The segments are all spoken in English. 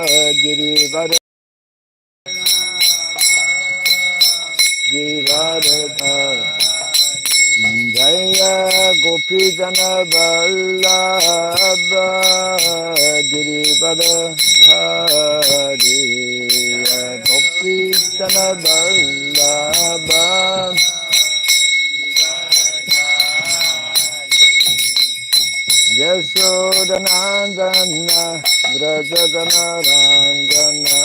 Girivara Girivardha Jaya Gopi Jana Vallabha Girivara Hari Gopi Jana Vallabha Yasodhanandana Vrajadana Ranjana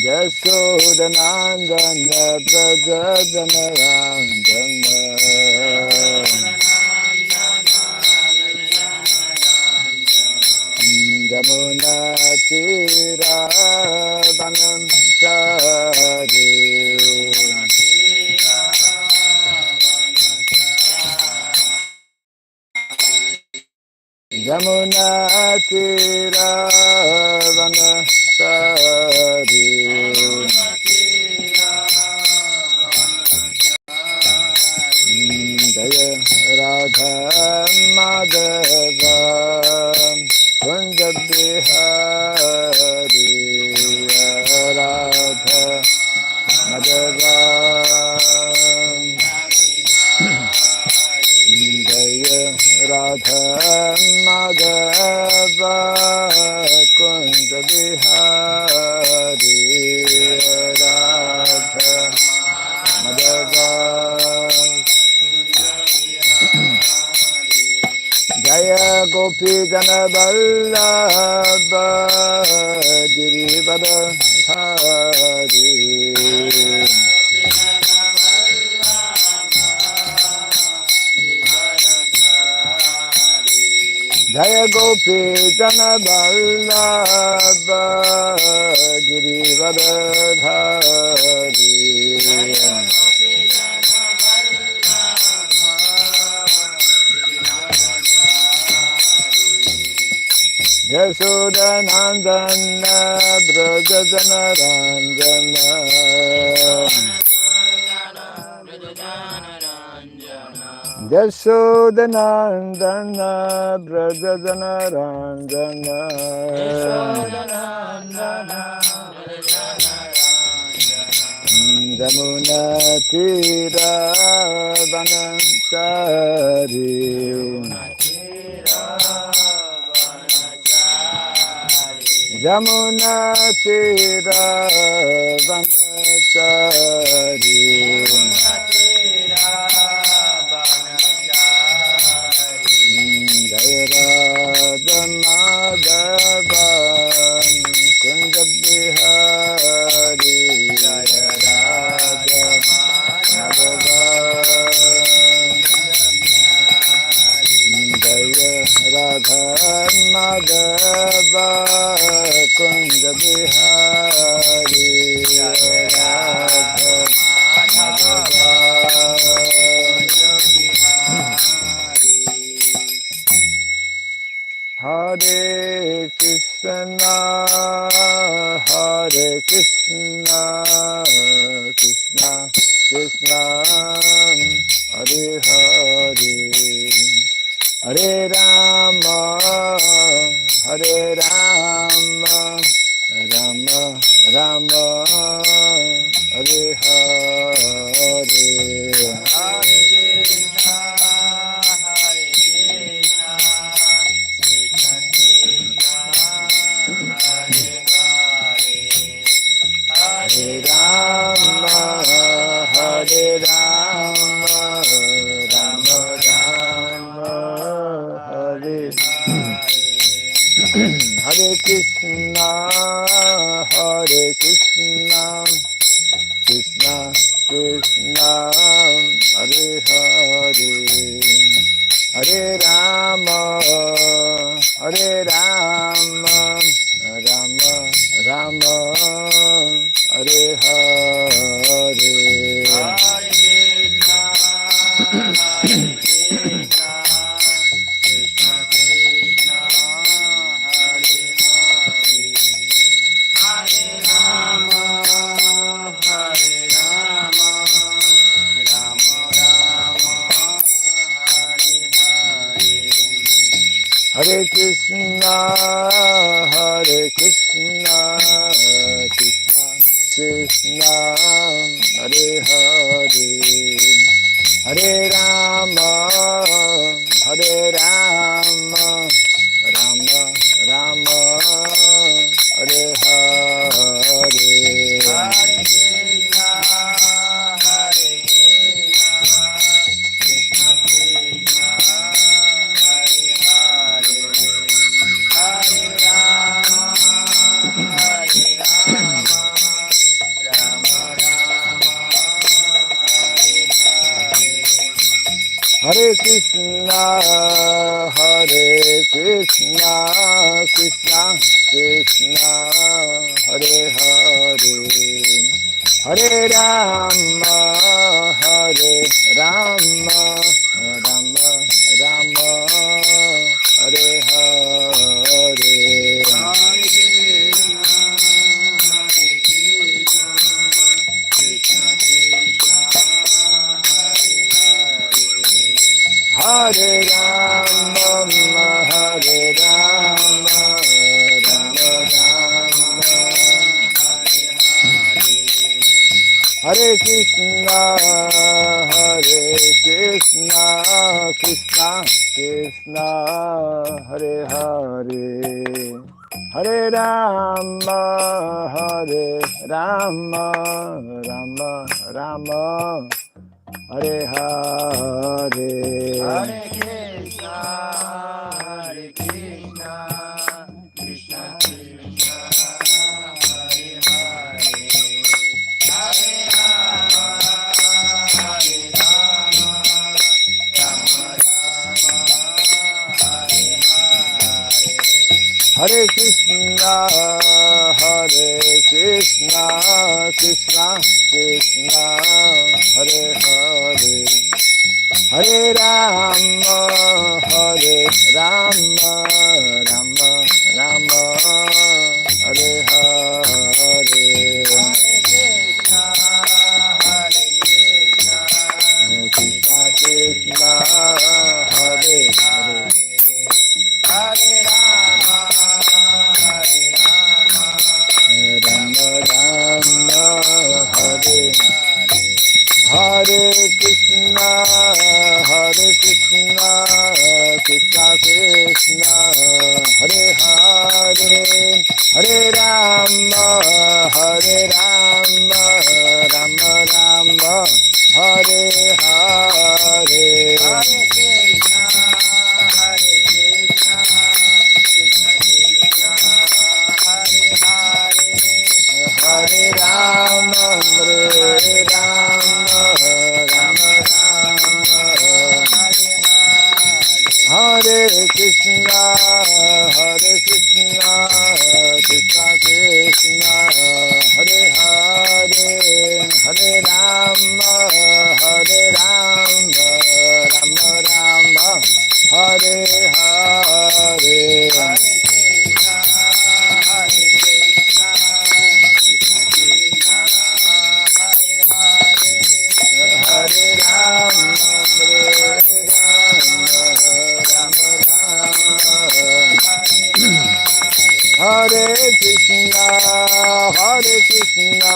Yasodhanandana Vrajadana Ranjana Jamuna Tira Vanam Chari Jamuna Tira Vanasari Jaya Radha Madhava Kunja Bihari Radha Madhava Jaya Radha Madhava Kunja Bihari Radha Madhava Jaya Gopi Jana Vallabha Girivara Hari Jaya Gopi Jana Vallabha Girivara Hari Yasodhanandana Vrajadana Ranjana Yasodhanandana Vrajadana Ranjana Jamuna Tira Vanasari Jamuna Tira Vanasari Jaya Radha Madhava Kunja Bihari Jaya Radha Madhava Jaya Radha Madhava Kunja Bihari Radha Madhava Hare Krishna Hare Krishna Krishna Krishna Hare Hare Hare Rama Hare Rama Rama Rama Hare Hare Hare Rama Hare Rama Rama Rama Hare Hare Krishna Hare Krishna Krishna Krishna Hare Hare Hare Rama Hare Rama Rama Rama Hare Hare Hare Krishna, Hare Krishna, Krishna Krishna, Hare Hare, Hare Rama, Hare Rama, Rama Rama, Hare Hare, Hare Krishna, Hare Krishna, Krishna Krishna, Hare Hare, Hare Rama, Hare Rama, Rama Rama, Hare Hare. Hare Krishna, Hare Krishna, Krishna Krishna, Hare Hare, Hare Rama, Hare Rama, Rama Rama, Hare Hare, Hare Krishna, Hare Krishna, Krishna Krishna, Hare Hare, Hare Rama, Hare Rama, Rama Rama, Hare Krishna, Hare Krishna, Krishna Krishna, Hare Hare, Hare Rama, Hare Rama, Rama Rama, Hare Hare, Hare Krishna, Hare Krishna, Krishna Krishna, Hare Hare, Hare Rama, Hare Rama, Rama Rama, Hare Hare, Hare Krishna, Hare Krishna, Krishna Krishna, Hare Hare, Hare Rama, Hare Rama, Rama Rama, Hare Hare, Hare Krishna, Hare Krishna, Krishna Krishna, Hare Hare, Hare Rama, Hare Rama, Rama Rama, Hare Hare Krishna, Hare Krishna, Krishna Krishna, Hare Hare, Hare Rama, Hare Rama, Rama Rama, Hare Hare, Hare Krishna, Hare Krishna, Krishna Krishna, Hare Hare, Hare Rama, Hare Rama, Rama Rama, Hare Krishna, Hare Krishna, Krishna Krishna, Hare Hare, Hare Rama, Hare Rama, Rama Rama, Hare Hare, Hare Krishna, Hare Krishna, Krishna Krishna, Hare Hare, Hare Rama, Hare Rama, Rama Rama, Hare Krishna, Hare Krishna,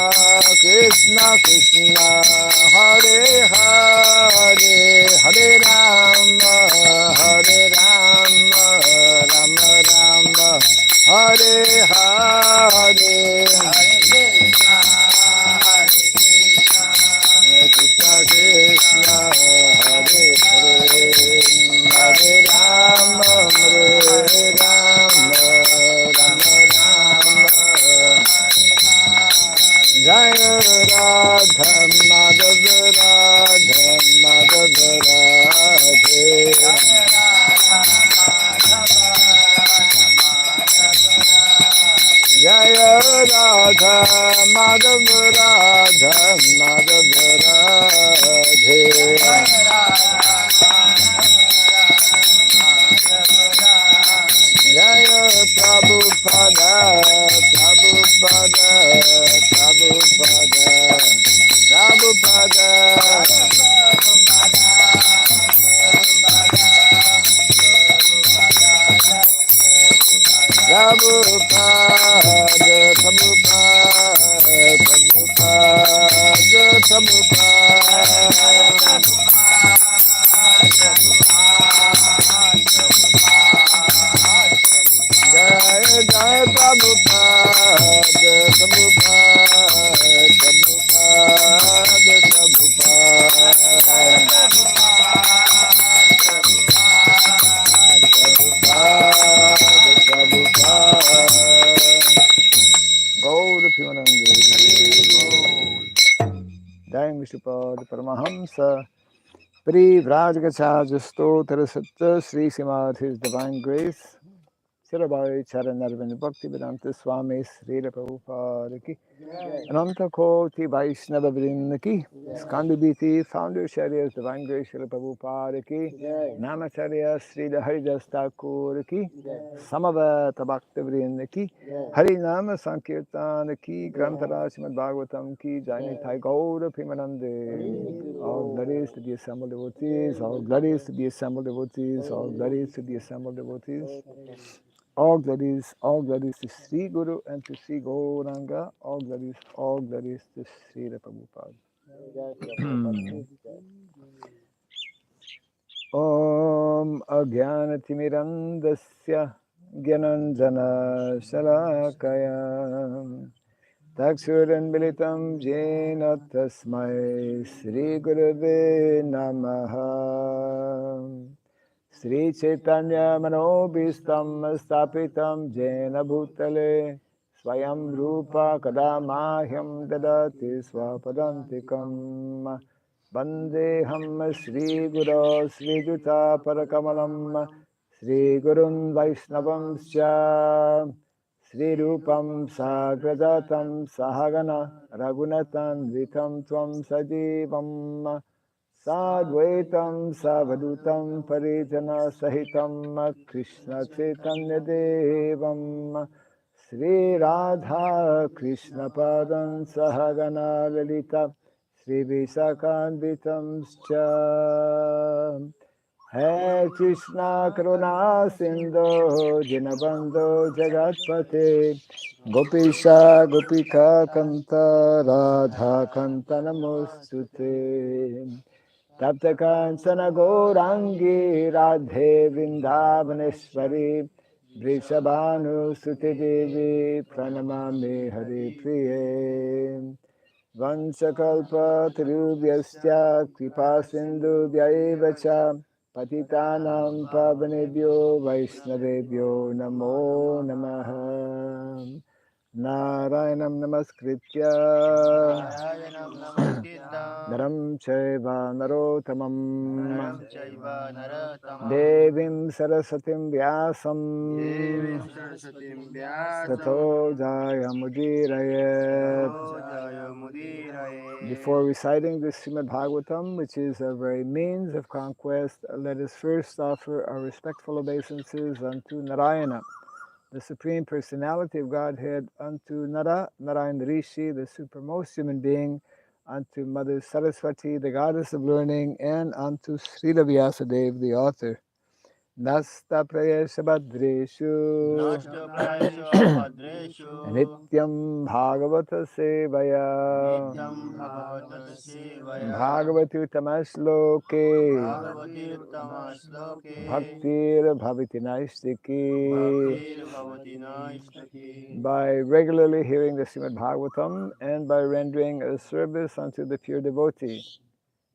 Krishna Krishna, Hare Hare, Hare Rama, Hare Rama, Rama Rama, Hare Hare, Hare Krishna, Hare Krishna, Krishna Krishna, Hare Hare, Hare Rama, Hare Rama, Rama Rama, Jaya Radha Madhava Radha Madhava Radhe, Jaya Radha Madhava Radha Madhava Radhe, Jaya Prabhupada, Prabhupada, Prabhupada, Prabhupada, Prabhupada, Vishupad Paramahamsa Pri Vrajgacha Stotra Satta Sri Srimad His Divine Grace Sirabai Charanarvin Bhakti Vedanta Swami Srila Prabhupada Ki Ananta Koti Vaishnava Vrinda Ki Skandibiti Founder Sharia's Divine Grace Srila Prabhupada Ki Namacharya Srila Haridas Thakur Ki Samavata Bhakta Vrinda Ki Hari Nama Sankirtan Ki Grantara Srimad Bhagavatam Ki Jaini Thai Gaura Pimanande. All glories to the assembled devotees, all glories to the assembled devotees, all glories to the assembled devotees. All glories to Sri Guru and to Sri Gauranga. All glories to Sri Prabhupada. Om Agyanatimirandasya Gyananjana Shalakaya Taksuran Bilitam Jena Tasmai Sri Gurave Namaha Sri Chaitanya Manobhistam Stapitam Jena Bhutale Swayam Rupa Kadamahyam Dadati Swapadantikam Vandeham Sri Guru Sri Juta Parakamalam Sri Gurun Vaishnavam Sya Sri Rupam Sagrajatam Sahagana Raghunatan Vitam Tvam Sajivam Sadvaitam Savadutam Parijana Sahitam Krishna Chaitanya Devam Sri Radha Krishna Padam Sahagana Lalita Sri Visakanvitam Scha Hai Krishna Karuna Sindhu Dinabandhu Jagatpate Gopisha Gopika Kanta Radha Kanta Namostute Tapta Kansana Gourangi Radhe Vrindavaneshwari Vrishabhanu Suti Devi Pranamami Hari Priye Vansakalpa Tirubhyasya Kripa Sindhu Vyaevacha Patitanam Pavanebhyo Vaishnavebhyo Namo Namaha Narayanam Namaskritya Naram Chaiva Narotamam Devim Sarasatim Vyasam Tato Jayamudiraye. Before reciting the Srimad Bhagavatam, which is a very means of conquest, let us first offer our respectful obeisances unto Narayana, the Supreme Personality of Godhead, unto Narayan Rishi, the supermost human being, unto Mother Saraswati, the goddess of learning, and unto Srila Vyasadeva, the author. Nasta Prayesha Bhadreshu Nityam Bhagavata Sevaya Bhagavati Utamashloke Bhaktir Bhavati Naistiki. By regularly hearing the Srimad Bhagavatam and by rendering a service unto the pure devotee,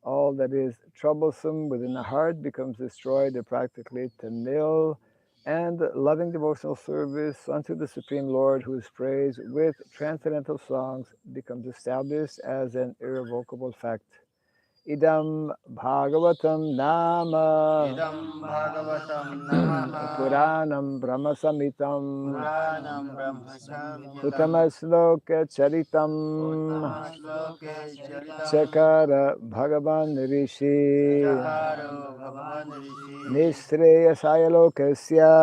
all that is troublesome within the heart becomes destroyed practically to nil, and loving devotional service unto the Supreme Lord, whose praise with transcendental songs becomes established as an irrevocable fact. Idam Bhagavatam Nama Puranam Brahmasamitam Uttamasloka Charitam Chakara Bhagavan Rishi Nishreyasaya Lokasya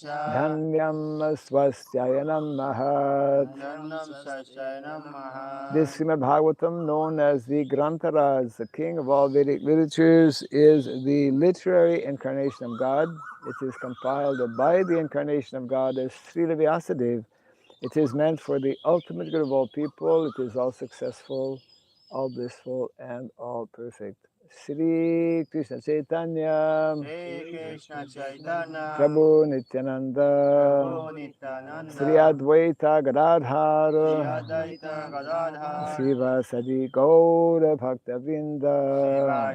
Dhanyam Swastyayanam Mahat. This Srimad Bhagavatam, known as as the Grantaraj, the king of all Vedic literatures, is the literary incarnation of God. It is compiled by the incarnation of God as Srila Vyasadeva. It is meant for the ultimate good of all people. It is all successful, all blissful, and all perfect. Shri Krishna Chaitanya, Hare Krishna Chaitanya, Prabhu Nityananda, Prabhu Nityananda, Sri Advaita Gadadhar, Sri Advaita Gadadhar, Srivasadi Gaura Bhaktavinda,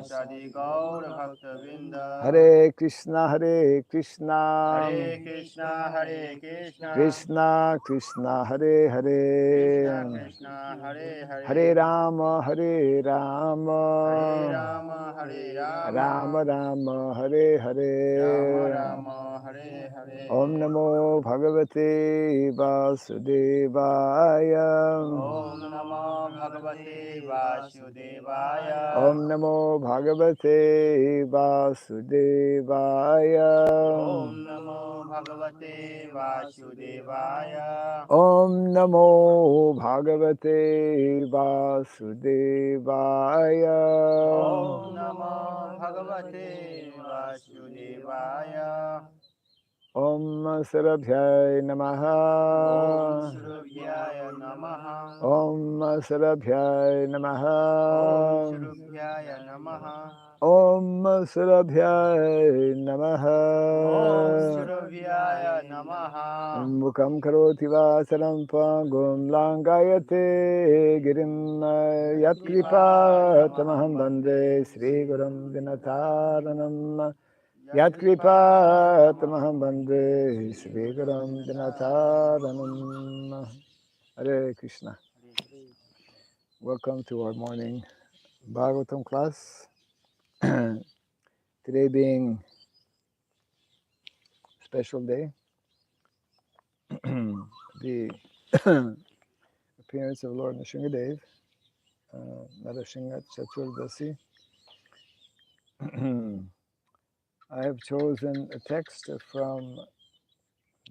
Srivasadi Gaura Bhaktavinda, Hare Krishna, Hare Krishna, Hare Krishna, Hare Krishna, Krishna Krishna, Hare Krishna Hare, Krishna, Hare Hare Hare, Rama, Hare Hare Rama, Rama, Hare Rama Rama, Rama, Hare Rama Hare. Rama, Hare Om Hare. Namo Bhagavate Vasudevaya. Om Namo Bhagavate Vasudevaya. Om Namo Bhagavate Vasudevaya. Om Namo Bhagavate Vasudevaya. Om Namo Bhagavate Vasudevaya. Om Namo Bhagavate Vasudevaya. Om Sarabhyay Om Namaha. Surabhyaya Namaha. Om Sarabhyay Om Namaha. Surabhyaya Namaha. Om Sarabhyay Om Namaha. Surabhyaya Namaha. Mukam karoti vasaram pangum langayate girim yatkripa tamaham bande Sri Gurum Dinataranam yatkripa tamaham bande Sri Gurum Dinataranam. Hare Krishna. Welcome to our morning Bhagavatam class. Today being a special day, the appearance of Lord Nrsimhadev, Narasingha Chaturdasi. I have chosen a text from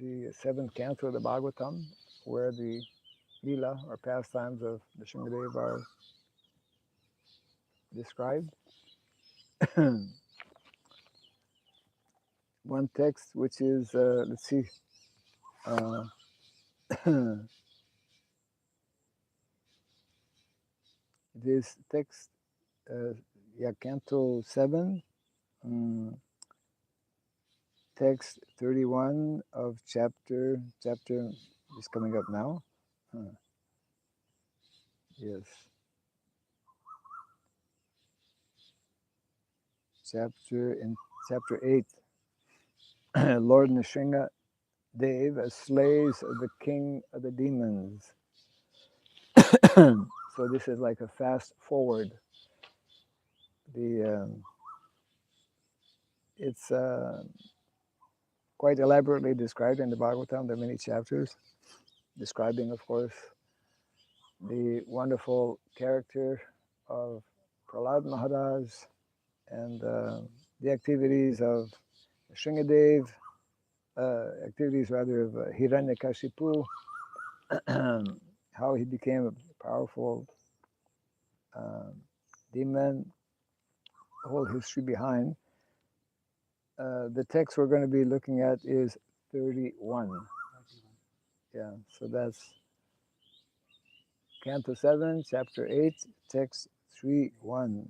the seventh canto of the Bhagavatam, where the lila or pastimes of Nrsimhadev are described. One text which is, let's see, this text, Canto 7, text 31 of chapter is coming up now. Yes. In chapter 8, Lord Nrsimha Dev slays the king of the demons. So this is like a fast forward. It's quite elaborately described in the Bhagavatam. There are many chapters describing, of course, the wonderful character of Prahlad Maharaj and the activities of Nrsimhadev, activities rather of Hiranyakashipu, how he became a powerful demon, the whole history behind. The text we're going to be looking at is 31. Yeah, so that's Canto 7, Chapter 8, Text 3:1.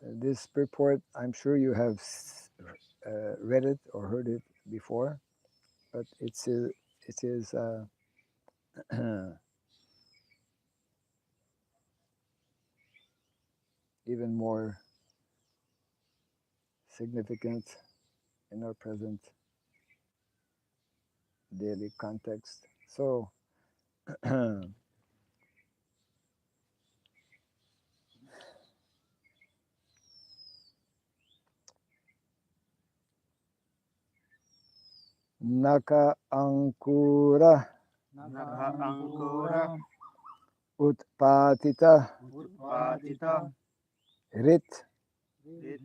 This purport, I'm sure you have read it or heard it before, but it is even more significant in our present daily context. So, Naka Ankura Naka Ankura Utpatita Utpatita Rit Rit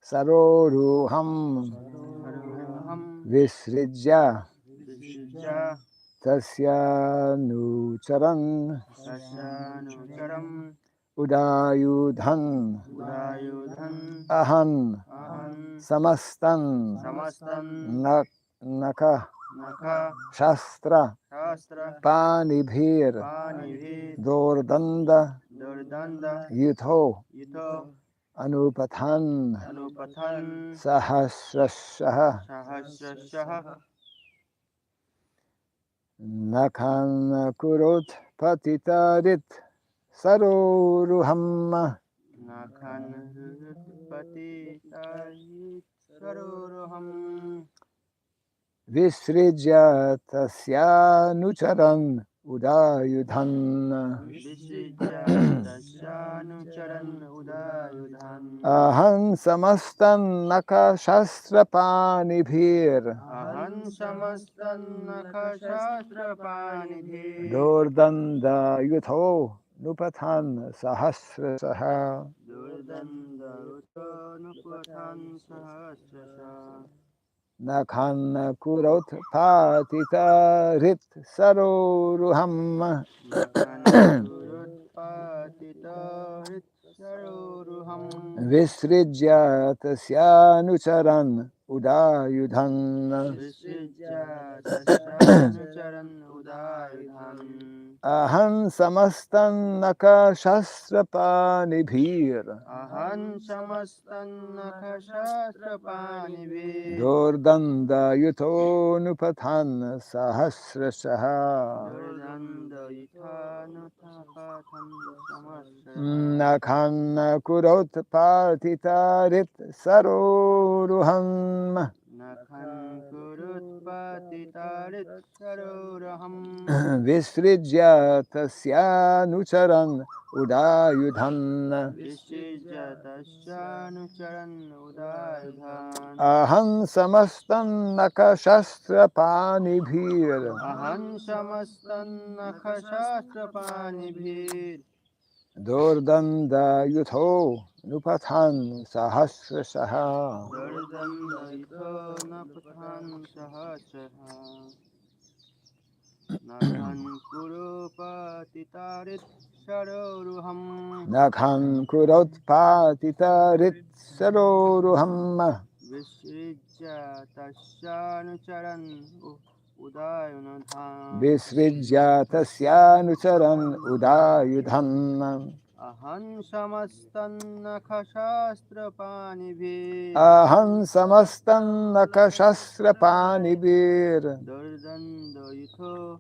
Saroruham Saroham Visrijya Vishija tasyanucharan Tasyanucharam udayudhan Udayudhan ahan Aham samastan Samastan naka Naka shastra Shastra panibhir Panivit dordanda Durdanda yutho Yito anupathan Anupathan sahasrashaha Sahasrashaha nakan kurut patitarit saroruhamma Nakhan Pati Tahit Saruruham visrijya tasyanucharan udayudhan Visijya Tasyanucharan Udayudhan aham samastan naka shastra panibhir Ahan Samastan Nakashastra Panidhi dordanda yutho nupathan sahasrasaha Durdanda Uto Nupathan Sahasrasha nakhan kurot patita rit saroruham Nakhan Kurutpatita Saruruham visrijya tasyanucharan udayudhan Visijya Tasyanucharan Udayudhan aham samastan naka shastra panibhir Ahan Samastan Nakashastra Panibhir dordanda yuto nupathan sahasrasaha Durdanda Yithanutapathan Samasraya nakhan kurot patita rit saroruham Nakhan Kurutpatitarit Saruraham visrijya tasyanucharan udayudhan Visijya Tasyanucharan Udayudhan aham samastan naka shastra panibhir Ahan Samastan Nakashastra Panibhir dordanda yutho nupathan sahasrasaha Durdanda Yitho Napathan Sahasraha Nakhan Kurupatitarit Saruruham nakhan kurot patita rit saroruham Visrijya Tasyanucharan Udayunadhan visrijya tasyanucharan udayudhan Ahan Samastan Nakashastra Panibhir aham samastan naka shastra panibhir Durdanda Yitho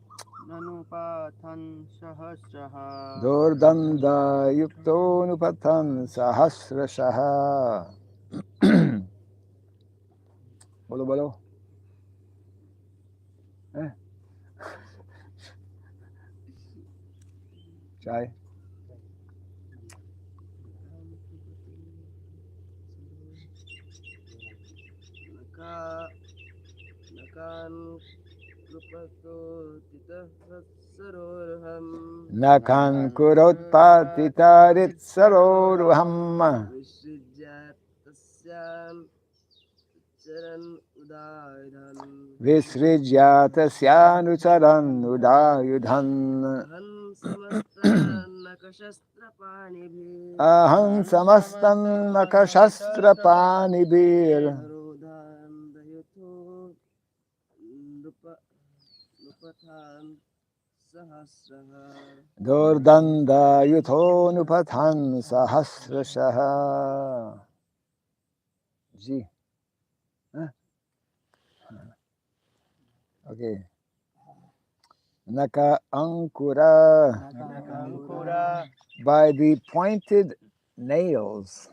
Nanupathan Sahasraha dordanda yukto nupathan sahasrasaha bolo bolo chai nakhan kurot patita rit saroruham visrijya tasyanucharan udayudhan aham samastan naka shastra panibhir dordanda yutho nupathan sahasrasaha ji okay naka ankura Nakankura by the pointed nails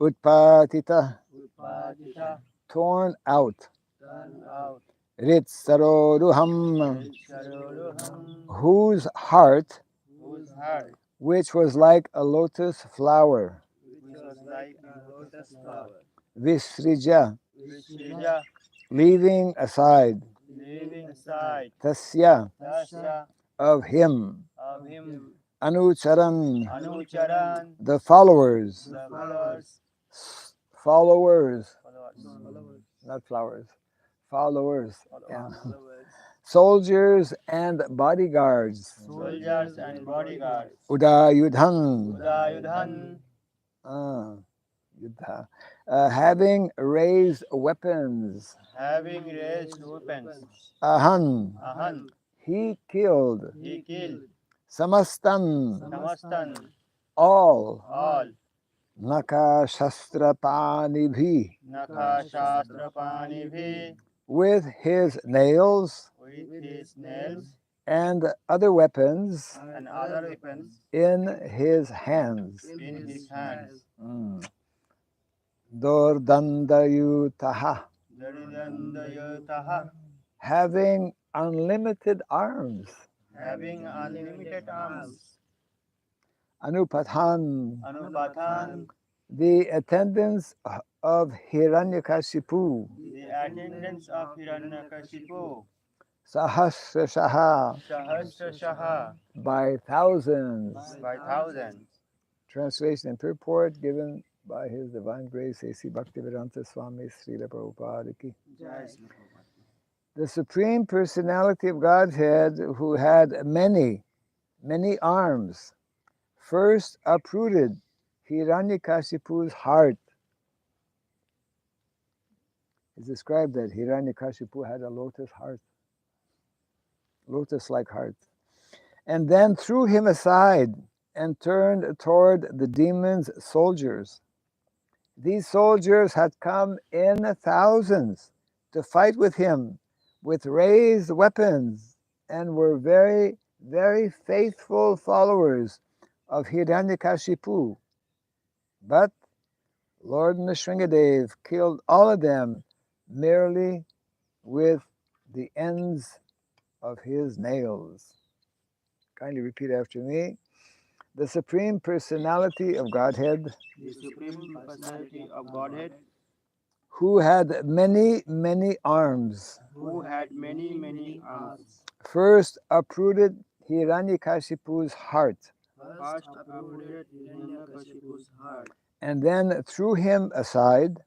utpatita Utpatita torn out Turn out Ritsaroruham, Saruruham whose heart, Whose heart which was like a lotus flower, which was like a lotus flower Visrija, Vishrija leaving aside, leaving aside Tasya, Tasya of him, of him Anucharan, Anucharan the followers, the followers followers, followers not flowers, followers, yeah. followers, Soldiers and bodyguards. soldiers and bodyguards. Udayudhan. Udayudhan, Yudha. Having raised weapons. having raised weapons. Ahan. Ahan, He killed. he killed. Samastan. Samastan, All. all. Naka Shastra Panibhi. Nakha Shastra Panibhi, With his nails with his nails and other weapons and other weapons in his hands. in his hands. Dordandayutaha. Daridandayataha, Having unlimited arms. having unlimited arms. Anupathan. Anupathan, The attendants of Hiranyakashipu. the attendants of Hiranyakashipu. Sahasrashaha. Sahasrashaha, By thousands. by thousands. Translation and purport given by His Divine Grace A.C. Bhaktivedanta Swami Srila Prabhupada Ki. Jai Sri Prabhupada. The Supreme Personality of Godhead, who had many, many arms, first uprooted Hiranyakashipu's heart. It's described that Hiranyakashipu had a lotus heart, lotus-like heart, and then threw him aside and turned toward the demon's soldiers. These soldiers had come in thousands to fight with him with raised weapons and were very, very faithful followers of Hiranyakashipu. But Lord Nrsingadev killed all of them merely with the ends of his nails. Kindly repeat after me. The Supreme Personality of Godhead, The Supreme Personality of Godhead, who had many, many arms, who had many, many arms, first uprooted Hiranyakashipu's heart first uprooted Hiranyakashipu's heart, and then threw him aside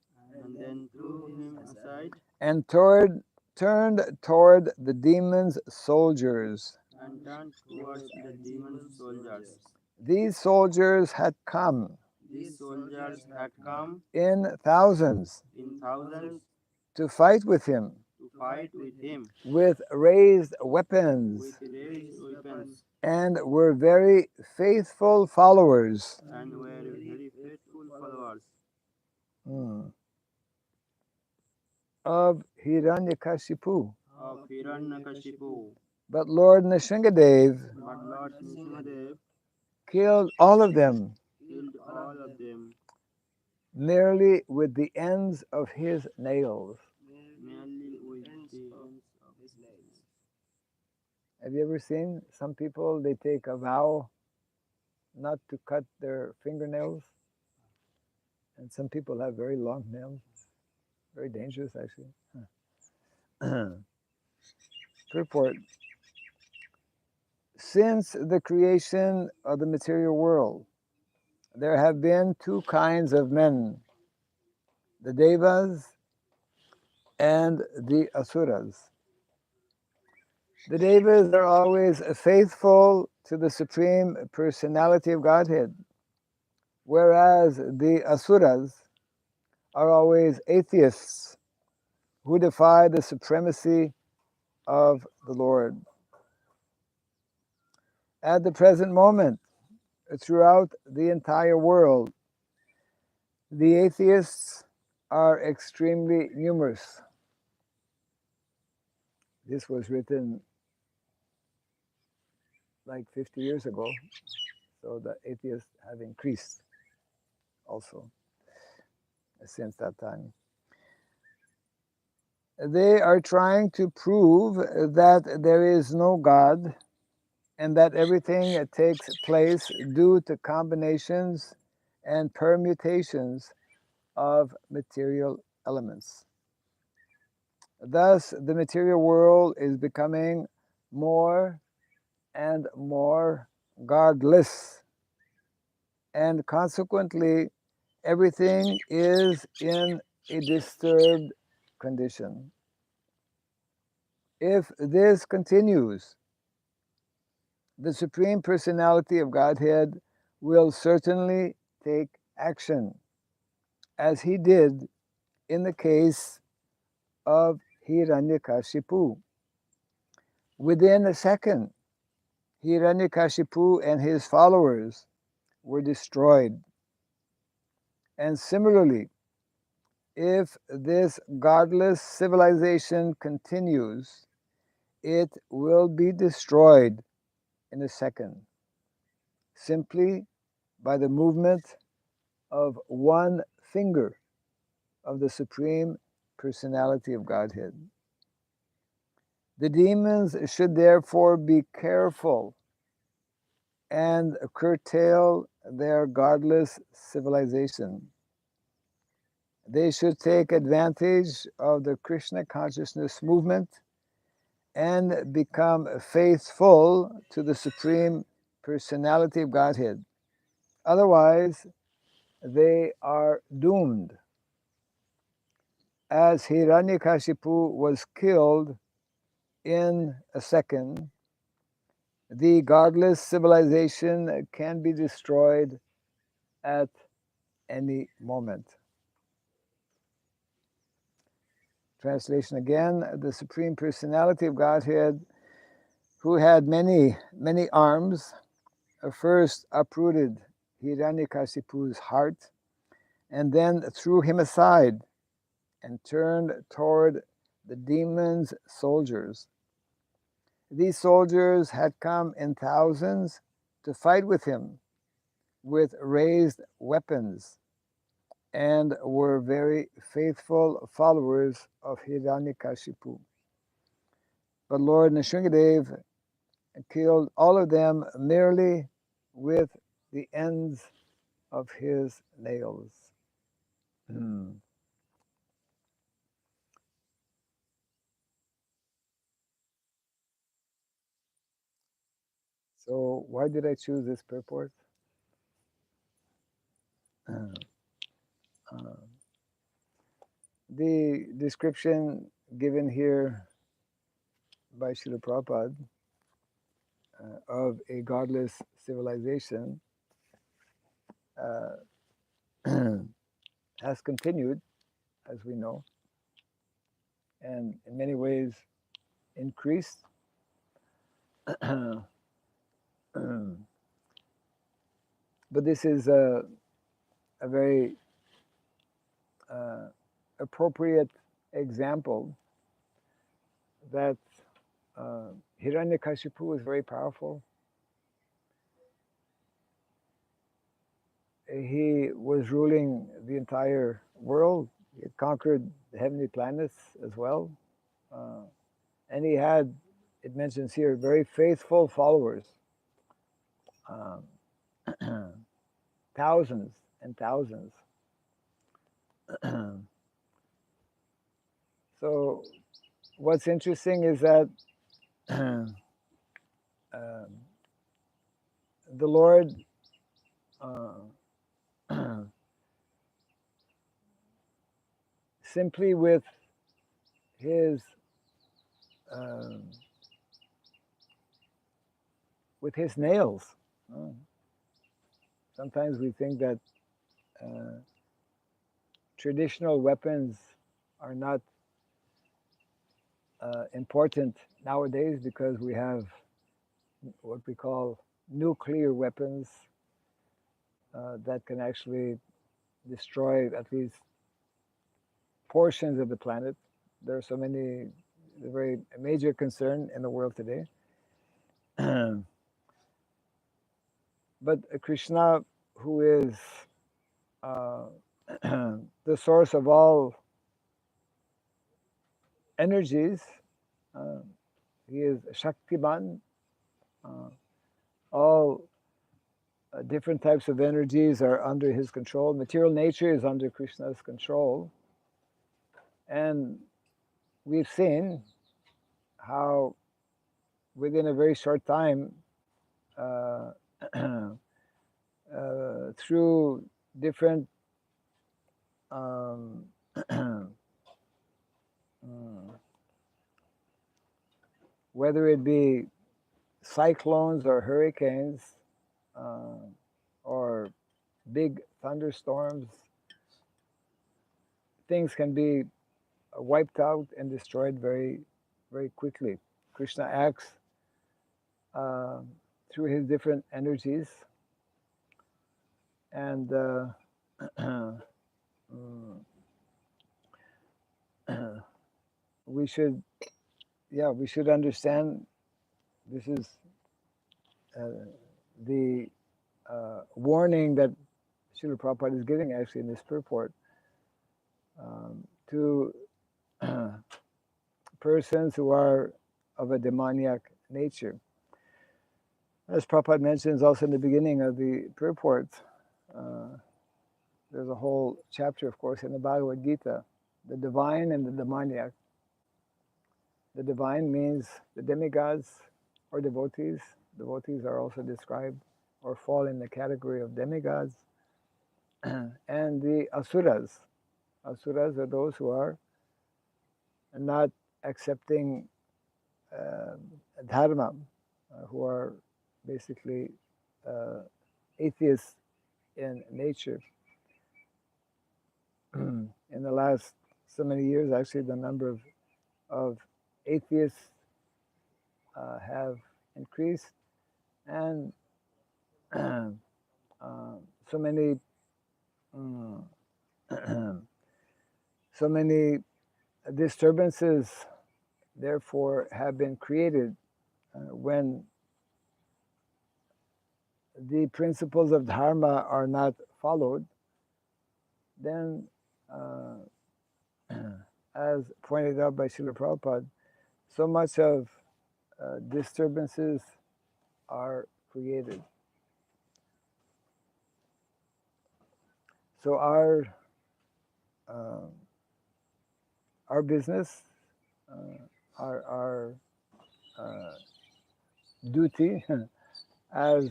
and then threw him aside and turned toward the demon's soldiers. and turned towards the demon soldiers. These soldiers had come These soldiers had come in thousands in thousands to fight with him to fight with him with raised weapons with raised weapons and were very faithful followers and were very faithful followers of Hiranyakashipu. of Hiranyakashipu. But Lord Nrsingadev But Lord Nrsimhadev killed all of them killed all of them merely with the ends of his nails. merely with the ends of his nails. Have you ever seen some people, they take a vow not to cut their fingernails? And some people have very long nails. Very dangerous, actually. Purport. Since the creation of the material world, there have been two kinds of men, the Devas and the Asuras. The Devas are always faithful to the Supreme Personality of Godhead, whereas the Asuras are always atheists who defy the supremacy of the Lord. At the present moment, throughout the entire world, the atheists are extremely numerous. This was written like 50 years ago, so the atheists have increased also since that time. They are trying to prove that there is no God and that everything takes place due to combinations and permutations of material elements. Thus, the material world is becoming more and more godless, and consequently, everything is in a disturbed condition. If this continues, the Supreme Personality of Godhead will certainly take action, as he did in the case of Hiranyakashipu. Within a second, Hiranyakashipu and his followers were destroyed. And similarly, if this godless civilization continues, it will be destroyed in a second, simply by the movement of one finger of the Supreme Personality of Godhead. The demons should therefore be careful and curtail their godless civilization. They should take advantage of the Krishna consciousness movement and become faithful to the Supreme Personality of Godhead. Otherwise, they are doomed. As Hiranyakashipu was killed in a second, the godless civilization can be destroyed at any moment. Translation again: the Supreme Personality of Godhead, who had many, many arms, first uprooted Hiranyakashipu's heart and then threw him aside and turned toward the demon's soldiers. These soldiers had come in thousands to fight with him with raised weapons and were very faithful followers of Hiranyakashipu. But Lord Nrsingadev killed all of them merely with the ends of his nails. So why did I choose this purport? The description given here by Srila Prabhupada of a godless civilization has continued, as we know, and in many ways increased. But this is a very appropriate example that Hiranyakashipu was very powerful. He was ruling the entire world. He had conquered the heavenly planets as well. And he had, it mentions here, very faithful followers. Thousands and thousands. So what's interesting is that the Lord simply with his nails. Sometimes we think that traditional weapons are not important nowadays because we have what we call nuclear weapons that can actually destroy at least portions of the planet. There are so many, a very major concern in the world today. But Krishna, who is the source of all energies, he is Shaktiman. All different types of energies are under his control. Material nature is under Krishna's control. And we've seen how within a very short time, through different whether it be cyclones or hurricanes or big thunderstorms, things can be wiped out and destroyed very, very quickly. Krishna acts through his different energies, and we should, we should understand this is the warning that Srila Prabhupada is giving actually in this purport to persons who are of a demoniac nature. As Prabhupada mentions also in the beginning of the purport, there's a whole chapter, of course, in the Bhagavad Gita, the divine and the demoniac. The divine means the demigods or devotees. Devotees are also described or fall in the category of demigods. And the asuras. Asuras are those who are not accepting dharma, who are basically atheists in nature. In the last so many years, actually, the number of atheists have increased, and so many so many disturbances therefore have been created when the principles of dharma are not followed. Then as pointed out by Srila Prabhupada, so much of disturbances are created. So our business, our duty as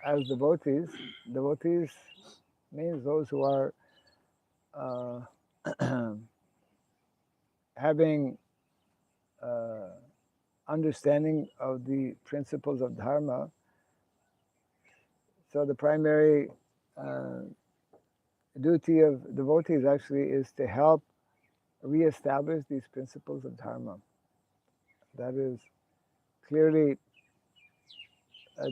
devotees means those who are having understanding of the principles of dharma. So the primary duty of devotees actually is to help reestablish these principles of dharma. That is clearly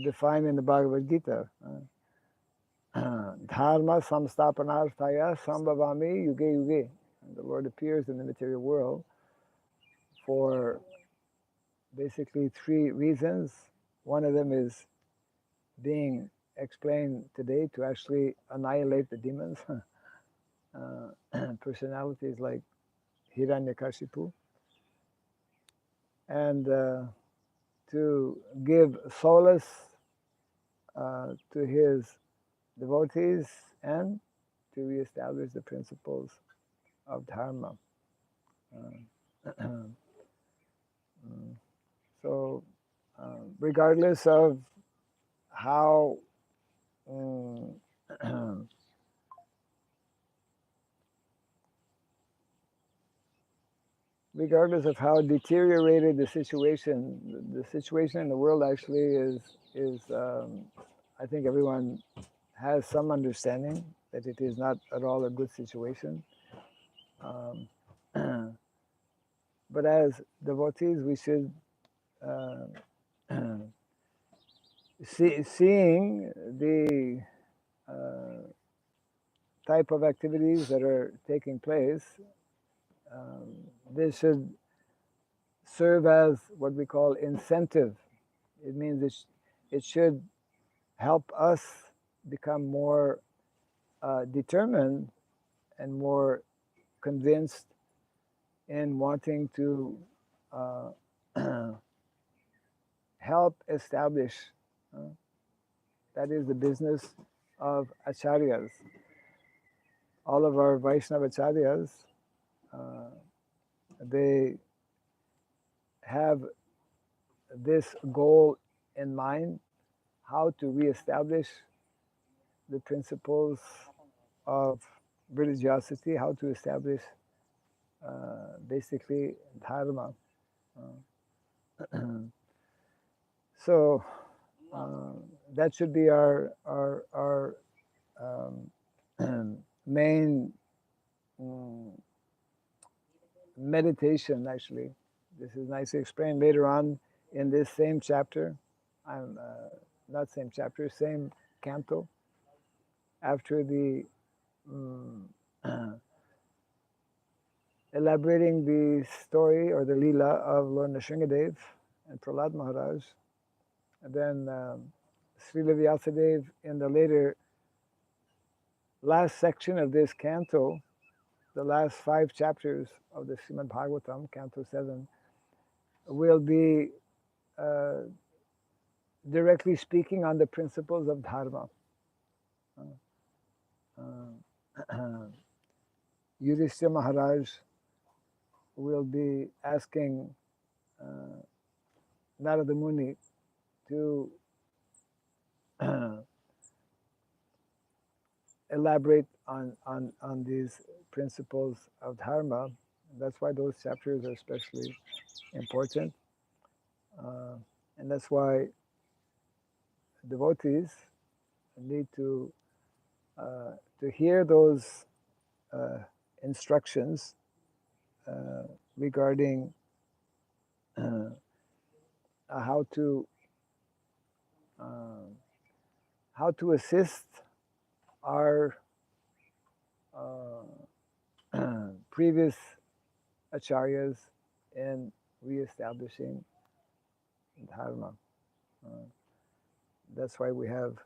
defined in the Bhagavad Gita. Dharma samstapanarthaya sambhavami yuge yuge. And the Lord appears in the material world for basically three reasons. One of them is being explained today to actually annihilate the demons. Personalities like Hiranyakashipu. And to give solace to his devotees and to reestablish the principles of dharma. So regardless of how regardless of how deteriorated the situation in the world actually is I think everyone has some understanding that it is not at all a good situation. But as devotees, we should seeing the type of activities that are taking place, this should serve as what we call incentive. It means it should help us become more determined and more convinced in wanting to help establish. That is the business of acharyas. All of our Vaishnava acharyas, they have this goal in mind, how to reestablish the principles of religiosity, how to establish basically dharma. So that should be our main meditation. Actually, this is nicely explained later on in this same chapter. I'm not same chapter, same canto. After the elaborating the story or the lila of Lord Nrsingadev and Prahlad Maharaj, and then Srila Vyasadeva in the later last section of this canto, the last 5 chapters of the Srimad Bhagavatam, Canto 7, will be directly speaking on the principles of dharma. Yudhishthira Maharaj will be asking Narada Muni to elaborate on these principles of dharma. That's why those chapters are especially important. And that's why devotees need to hear those instructions regarding how to assist our previous acharyas in reestablishing dharma. That's why we have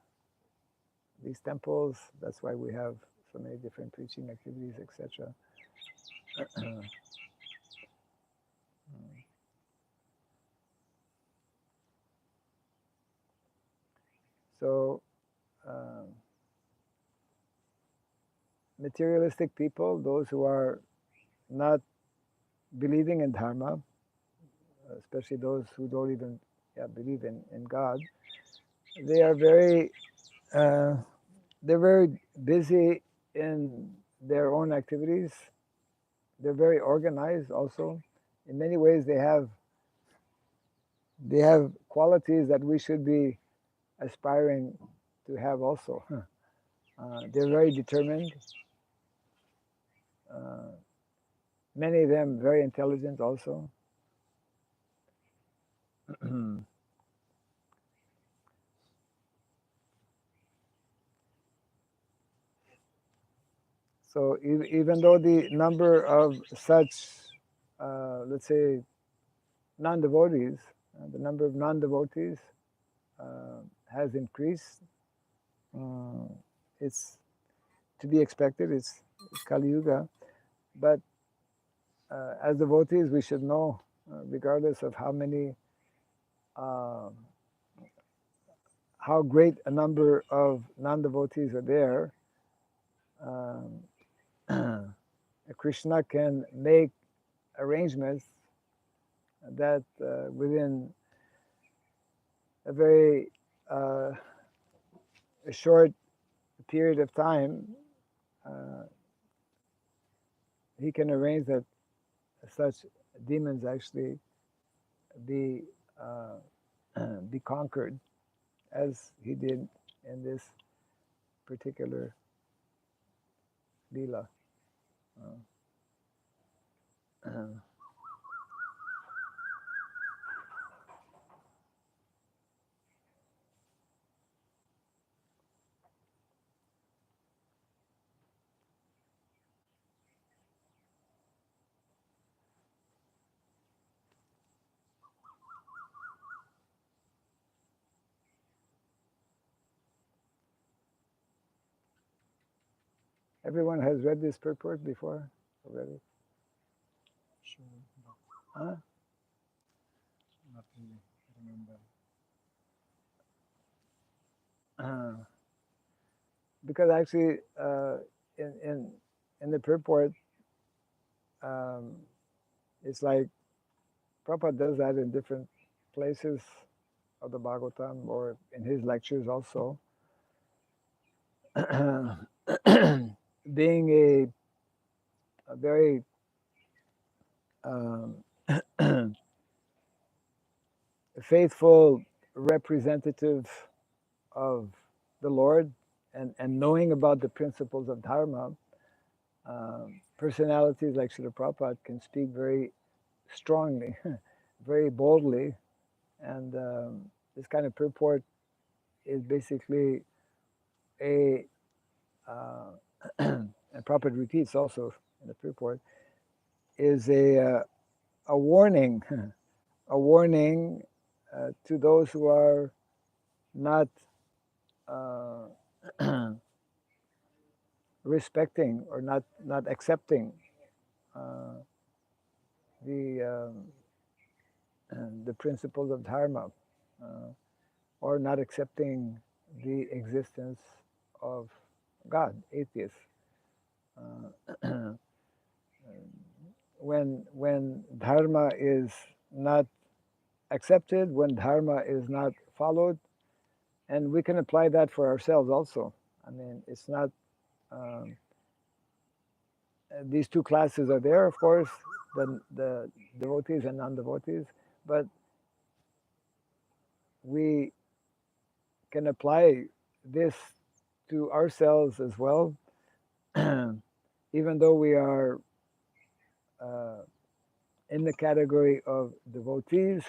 these temples. That's why we have so many different preaching activities, etc. So, materialistic people, those who are not believing in dharma, especially those who don't even believe in God, they are very they're very busy in their own activities. They're very organized also. In many ways, they have qualities that we should be aspiring to have also. They're very determined. Many of them very intelligent also. So even though the number of such, let's say, non-devotees, the number of non-devotees has increased, it's to be expected. It's Kali Yuga, but as devotees, we should know, regardless of how many, how great a number of non-devotees are there, Krishna can make arrangements that within a very a short period of time, he can arrange that such demons actually be be conquered, as he did in this particular lila. Everyone has read this purport before already? Sure. Huh? Not really. I remember. Because actually, in the purport, it's like Prabhupada does that in different places of the Bhagavatam or in his lectures also. Being a very faithful representative of the Lord and knowing about the principles of Dharma, personalities like Srila Prabhupada can speak very strongly, very boldly, and this kind of purport is basically a, and Prabhupada repeats also in the purport, is a warning, a warning to those who are not respecting or not accepting uh, the the principles of dharma, or not accepting the existence of God, atheists. When dharma is not accepted, when dharma is not followed, and we can apply that for ourselves also. I mean, it's not. Um, these two classes are there, of course, the devotees and non-devotees, but we can apply this to ourselves as well, even though we are uh, in the category of devotees,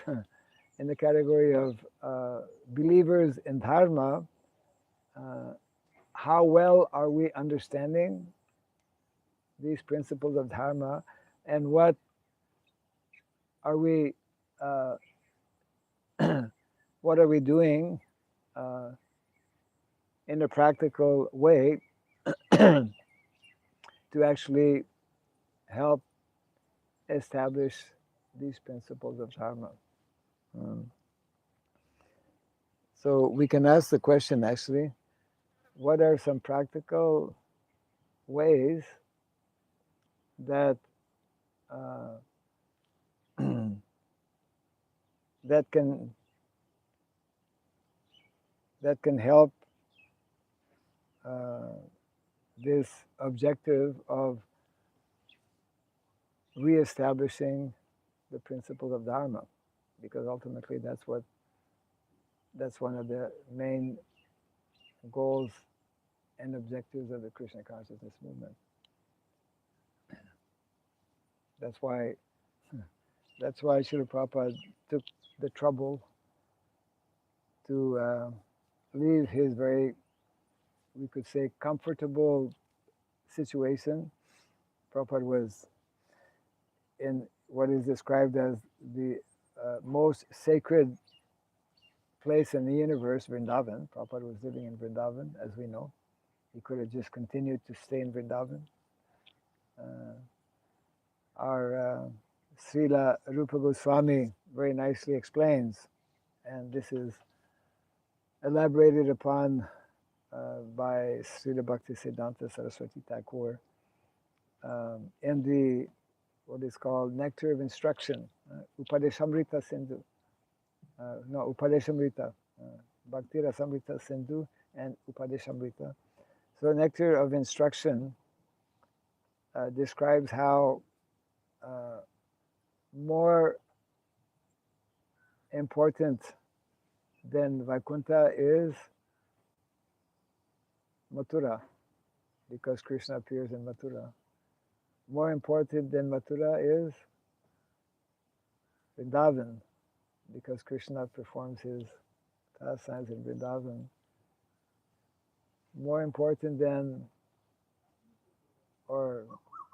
in the category of believers in dharma. uh, how well are we understanding these principles of dharma, and what are we uh, what are we doing uh, in a practical way to actually help establish these principles of dharma. Um, so we can ask the question actually, what are some practical ways that uh, that can help uh, this objective of reestablishing the principles of dharma, because ultimately that's one of the main goals and objectives of the Krishna consciousness movement. That's why Srila Prabhupada took the trouble to leave his very, we could say, comfortable situation. Prabhupada was in what is described as the most sacred place in the universe, Vrindavan. Prabhupada was living in Vrindavan, as we know. He could have just continued to stay in Vrindavan. Our Srila Rupa Goswami very nicely explains, and this is elaborated upon by Srila Bhaktisiddhanta Saraswati Thakur in the what is called Nectar of Instruction, Upadeshamrita Sindhu. No, Upadeshamrita, Bhakti Rasamrita Sindhu and Upadeshamrita. So Nectar of Instruction describes how more important than Vaikuntha is Mathura, because Krishna appears in Mathura. More important than Mathura is Vrindavan, because Krishna performs his pastimes in Vrindavan. More important than,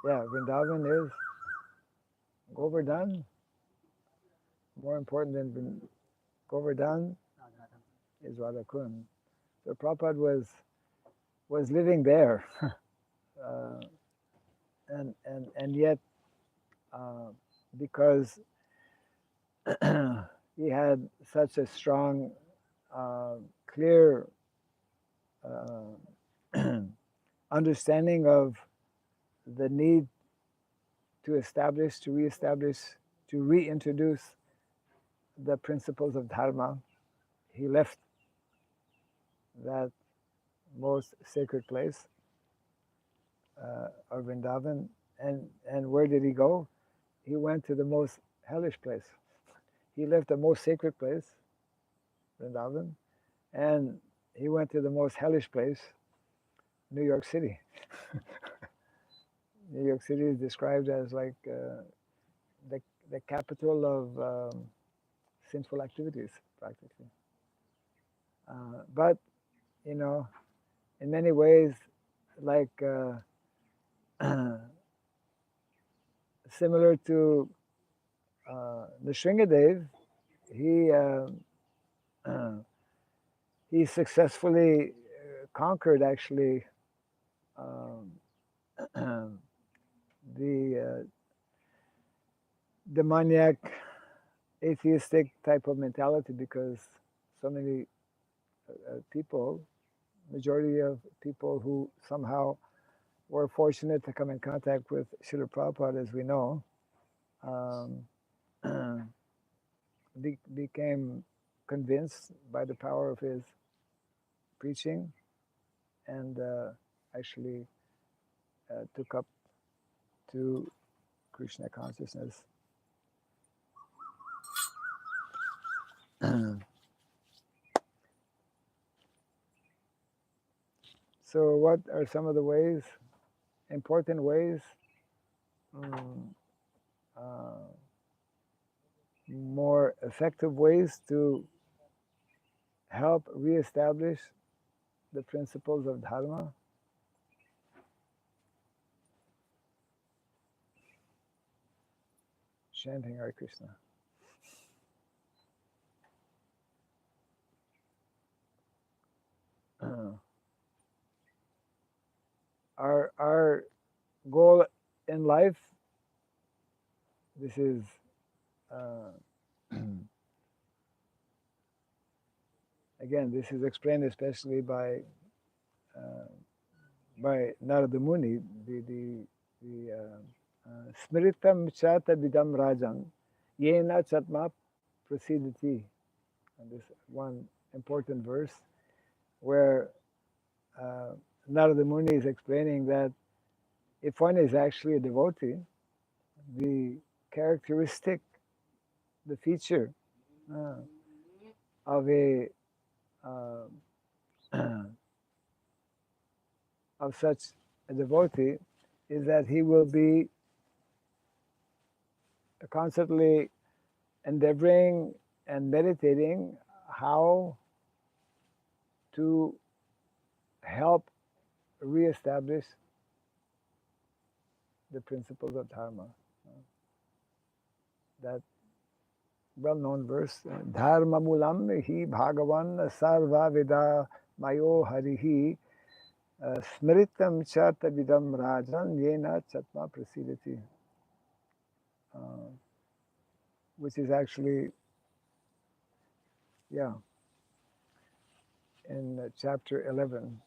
Vrindavan is Govardhan. More important than Govardhan is Radhakund. So Prabhupada was living there, and yet because he had such a strong, clear understanding of the need to establish, to reestablish, to reintroduce the principles of dharma, he left that most sacred place of Vrindavan, and where did he go? He went to the most hellish place. he left the most sacred place, Vrindavan, and he went to the most hellish place, New York City. New York City is described as like the capital of sinful activities, practically. But you know, in many ways, like similar to Nrsingadev, he he successfully conquered actually um, the demoniac atheistic type of mentality, because so many people, majority of people who somehow were fortunate to come in contact with Srila Prabhupada, as we know, um, became convinced by the power of his preaching, and actually took up to Krishna consciousness. So what are some of the ways, important ways, more effective ways to help reestablish the principles of Dharma? Chanting Hare Krishna. Our goal in life, this is again, this is explained especially by Narada Muni, the Smritam Chata Bidam Rajan Yena Chatma Prasidati. And this one important verse where Narada Muni is explaining that if one is actually a devotee, the characteristic, the feature of a of such a devotee is that he will be constantly endeavoring and meditating how to help reestablish the principles of Dharma. That well-known verse, Dharma mulam hi bhagavan sarva veda mayo harihi smritam chata vidam rajan yena chatma prasidati, which is actually, yeah, in chapter 11.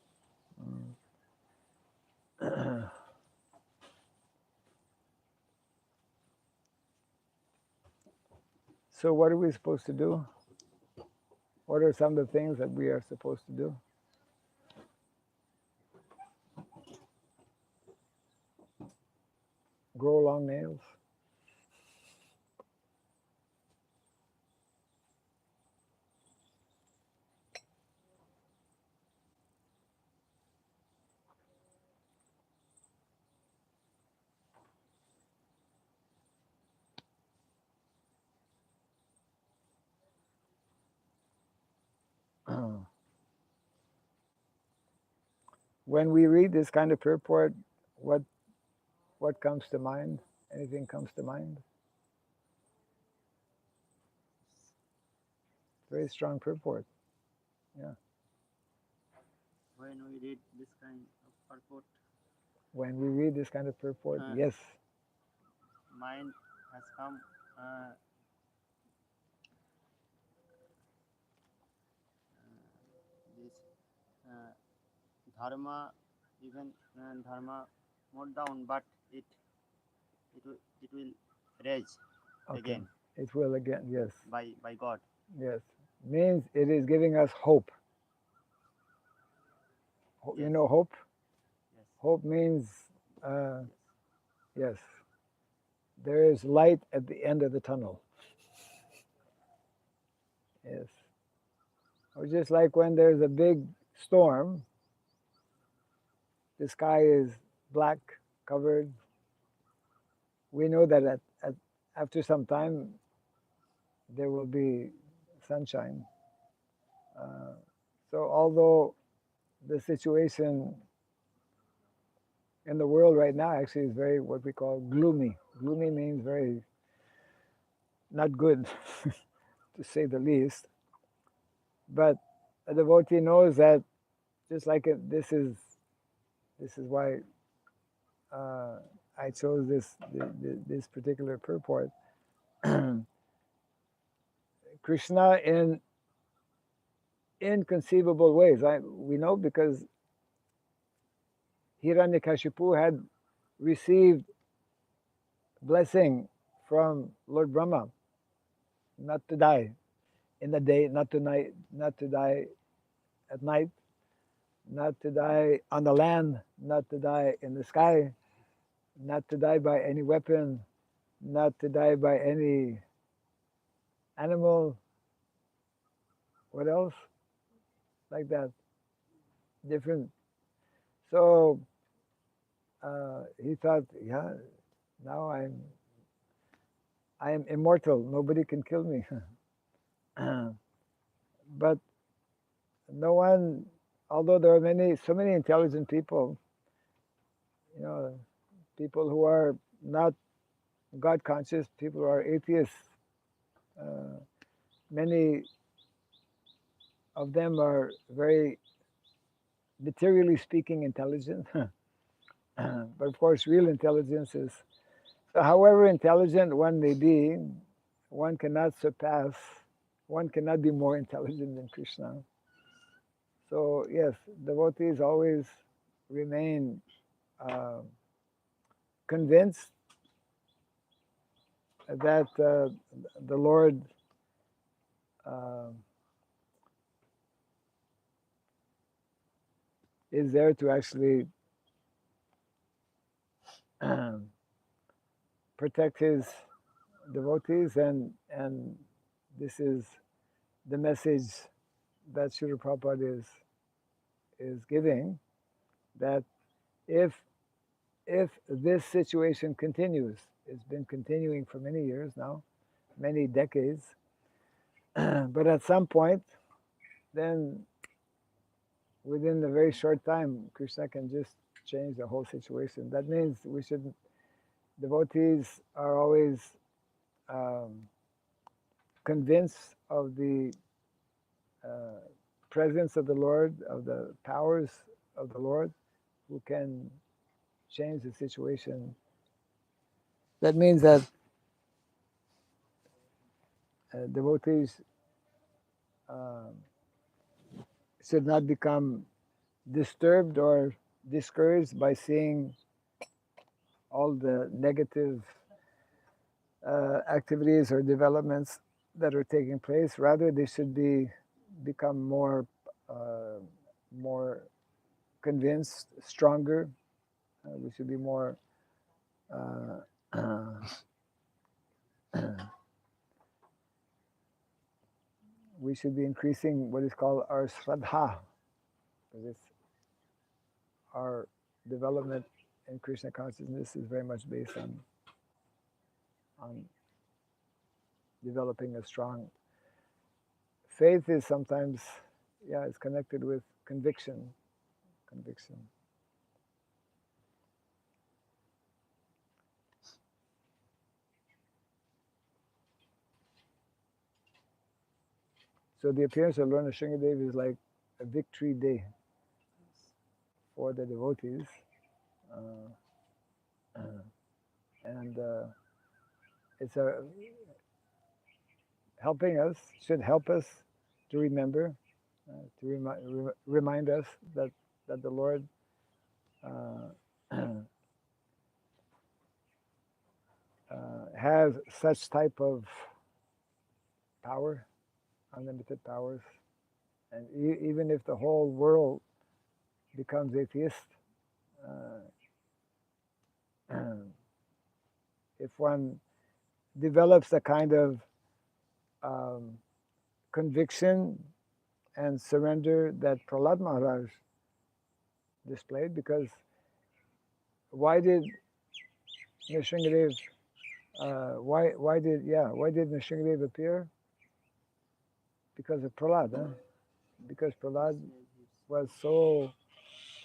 So what are we supposed to do? What are some of the things that we are supposed to do? Grow long nails. When we read this kind of purport, what comes to mind? Anything comes to mind? Very strong purport. Yeah. When we read this kind of purport, When we read this kind of purport, yes. Mind has come. This dharma, even dharma more down, but it will raise again. It will again, yes. By God. Yes. Means it is giving us hope. Yes. You know hope? Yes. Hope means, yes, there is light at the end of the tunnel. Yes. Or just like when there's a big storm, the sky is black, covered. We know that after some time there will be sunshine. Uh, so although the situation in the world right now actually is very what we call gloomy. Gloomy means very not good, to say the least. But a devotee knows that just like this is why uh, I chose this particular purport. Krishna in inconceivable ways. We know because Hiranyakashipu had received blessing from Lord Brahma not to die in the day, not to die at night, not to die on the land, not to die in the sky, not to die by any weapon, not to die by any animal. What else? Like that. Different. So he thought, yeah, now I am immortal. Nobody can kill me. But no one, although there are so many intelligent people, you know, people who are not God conscious, people who are atheists. Many of them are very materially speaking intelligent. But of course, real intelligence is, so however intelligent one may be, one cannot surpass, one cannot be more intelligent than Krishna. So yes, devotees always remain convinced that the Lord uh, is there to actually protect his devotees, and this is the message that Srila Prabhupada is giving, that if this situation continues, it's been continuing for many years now, many decades, but at some point, then within a very short time, Krishna can just change the whole situation. That means devotees are always convinced of the uh, presence of the Lord, of the powers of the Lord, who can change the situation. That means that devotees uh, should not become disturbed or discouraged by seeing all the negative activities or developments that are taking place. Rather, they should become uh, more convinced, stronger. We should be more. Uh, we should be increasing what is called our sraddha, because it's our development in Krishna consciousness is very much based on developing a strong faith. Is sometimes, yeah, it's connected with conviction. Conviction. So the appearance of Lord Nrsimhadev is like a victory day for the devotees, and it's a helping us, should help us to remember, remind us that the Lord has such type of power, unlimited powers, and even if the whole world becomes atheist, if one develops a kind of um, conviction and surrender that Prahlad Maharaj displayed, because why did Nrsingadev why did Nrsingadev appear? Because of Prahlad, huh? Because Prahlad was so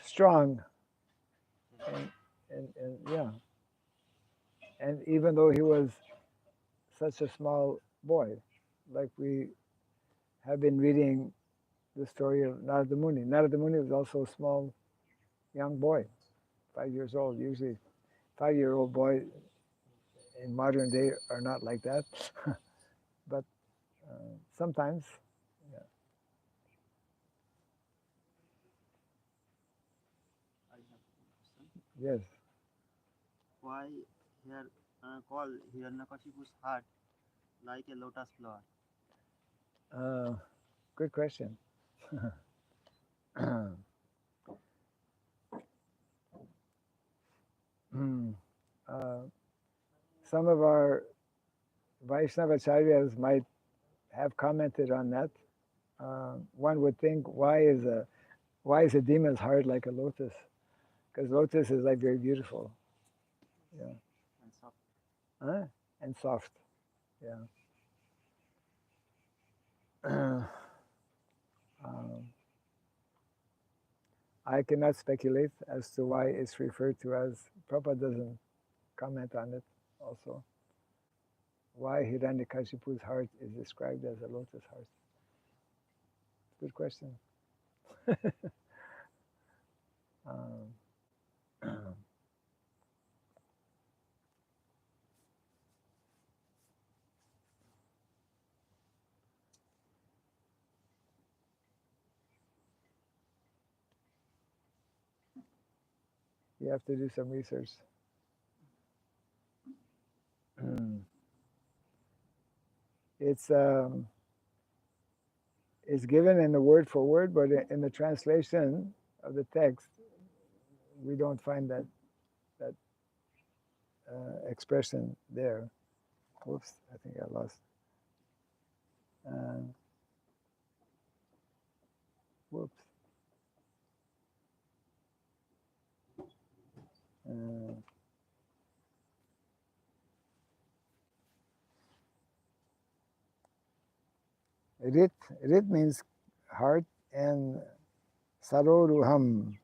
strong, and yeah, and even though he was such a small boy, like we have been reading the story of Narada Muni. Narada Muni was also a small young boy, 5 years old. Usually 5-year-old boy in modern day are not like that, but sometimes, yeah. I have one question. Yes. Why here call Hiranyakashipu's heart like a lotus flower? Good question. Some of our Vaishnavacharyas might have commented on that. One would think, why is a demon's heart like a lotus? Because lotus is like very beautiful, yeah, And soft. And soft, yeah. I cannot speculate as to why it's referred to as. Prabhupada doesn't comment on it. Also, why Hiranyakashipu's heart is described as a lotus heart. Good question. um, you have to do some research. It's given in the word for word, but in the translation of the text, we don't find that expression there. Whoops, I think I lost. Whoops. Rit means heart, and saroruham,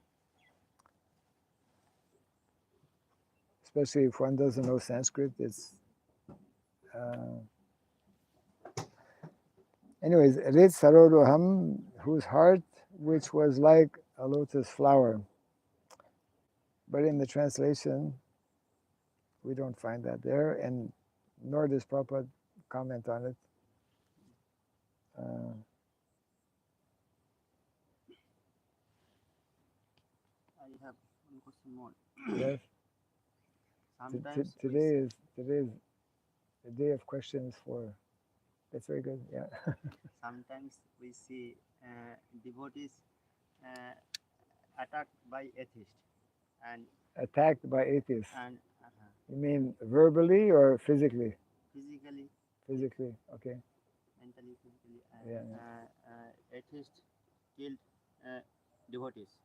especially if one doesn't know Sanskrit, it's anyways, Rit saroruham, whose heart, which was like a lotus flower. But in the translation, we don't find that there, and nor does Prabhupada comment on it. I have one question more. Yes. Sometimes Today is the day of questions for. That's very good. Yeah. sometimes we see devotees uh, attacked by atheists and Attacked by atheists. and You mean verbally or physically? physically, Physically, okay. mentally, physically, Yeah. atheists killed devotees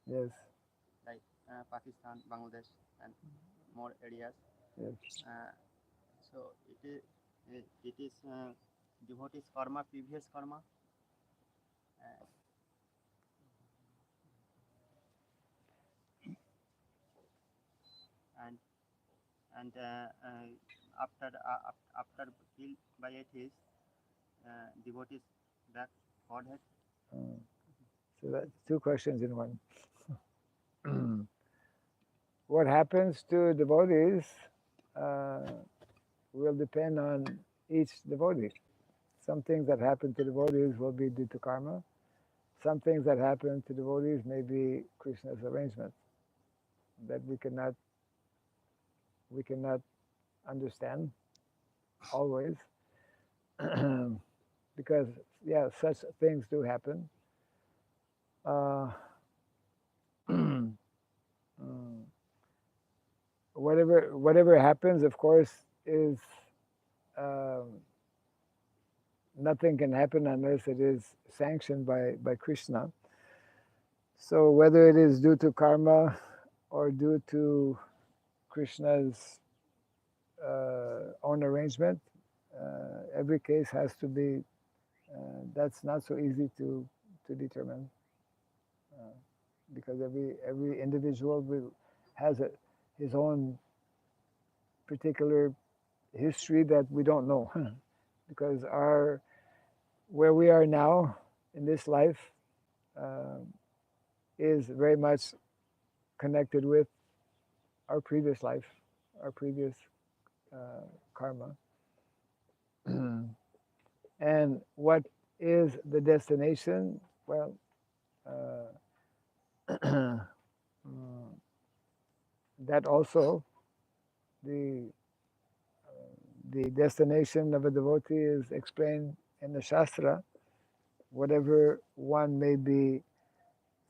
Yes. like Pakistan, Bangladesh, and more areas. Yes. So it is devotees karma, previous karma. And after killed by atheists, devotees back Godhead. So that's two questions in one. What happens to devotees will depend on each devotee. Some things that happen to devotees will be due to karma. Some things that happen to devotees may be Krishna's arrangement that we cannot understand always, because such things do happen. Whatever happens, of course, is nothing can happen unless it is sanctioned by Krishna. So whether it is due to karma or due to Krishna's own arrangement, every case has to be, that's not so easy to determine, because every individual has his own particular history that we don't know, because where we are now in this life is very much connected with our previous life, our previous karma. And what is the destination? Well, that also, the destination of a devotee is explained in the Shastra. Whatever one may be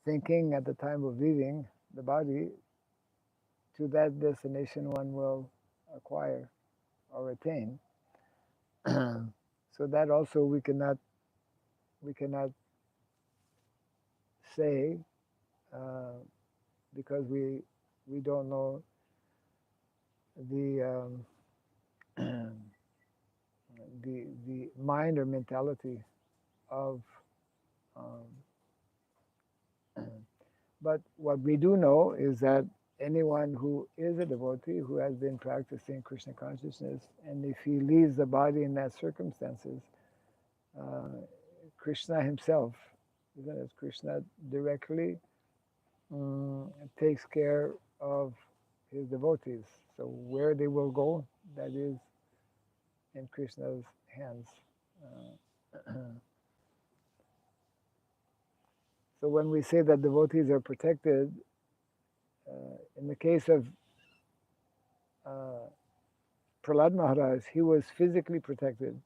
thinking at the time of leaving the body, to that destination one will acquire or attain. So that also we cannot say, because we don't know the the mind or mentality of. But what we do know is that anyone who is a devotee who has been practicing Krishna consciousness, and if he leaves the body in that circumstances, Krishna himself, isn't it? Krishna directly takes care of his devotees. So where they will go, that is in Krishna's hands. So when we say that devotees are protected, in the case of Prahlad Maharaj, he was physically protected,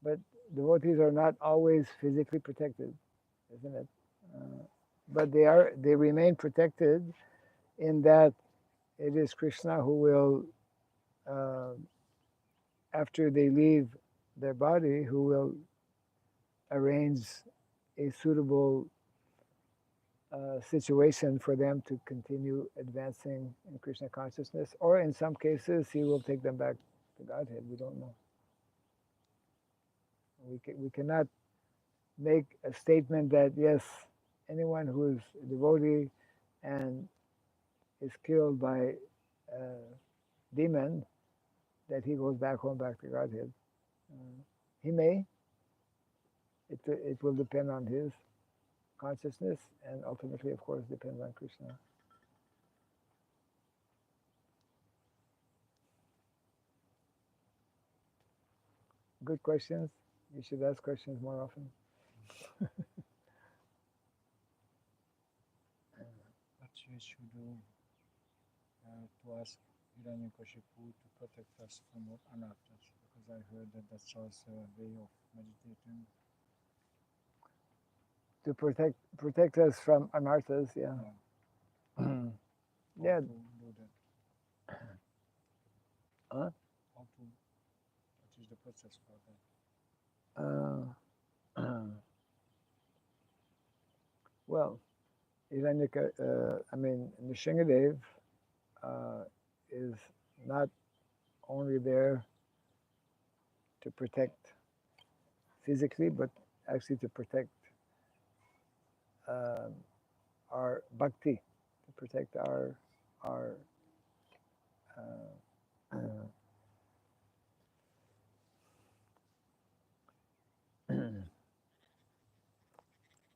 but devotees are not always physically protected, isn't it? But they remain protected in that it is Krishna who will, after they leave their body, who will arrange a suitable situation for them to continue advancing in Krishna consciousness, or in some cases, he will take them back to Godhead. We don't know. We cannot make a statement that yes, anyone who is a devotee and is killed by a demon, that he goes back home, back to Godhead. He may. It will depend on his consciousness, and ultimately, of course, depends on Krishna. Good questions. You should ask questions more often. What we should do to ask Hiranyakashipu to protect us from what anarthas, because I heard that that's also a way of meditating. To protect us from anarthas, yeah. How Yeah. to do that? Huh? What is the process for that? Well, Nrsingadev is not only there to protect physically, but actually to protect our bhakti, to protect our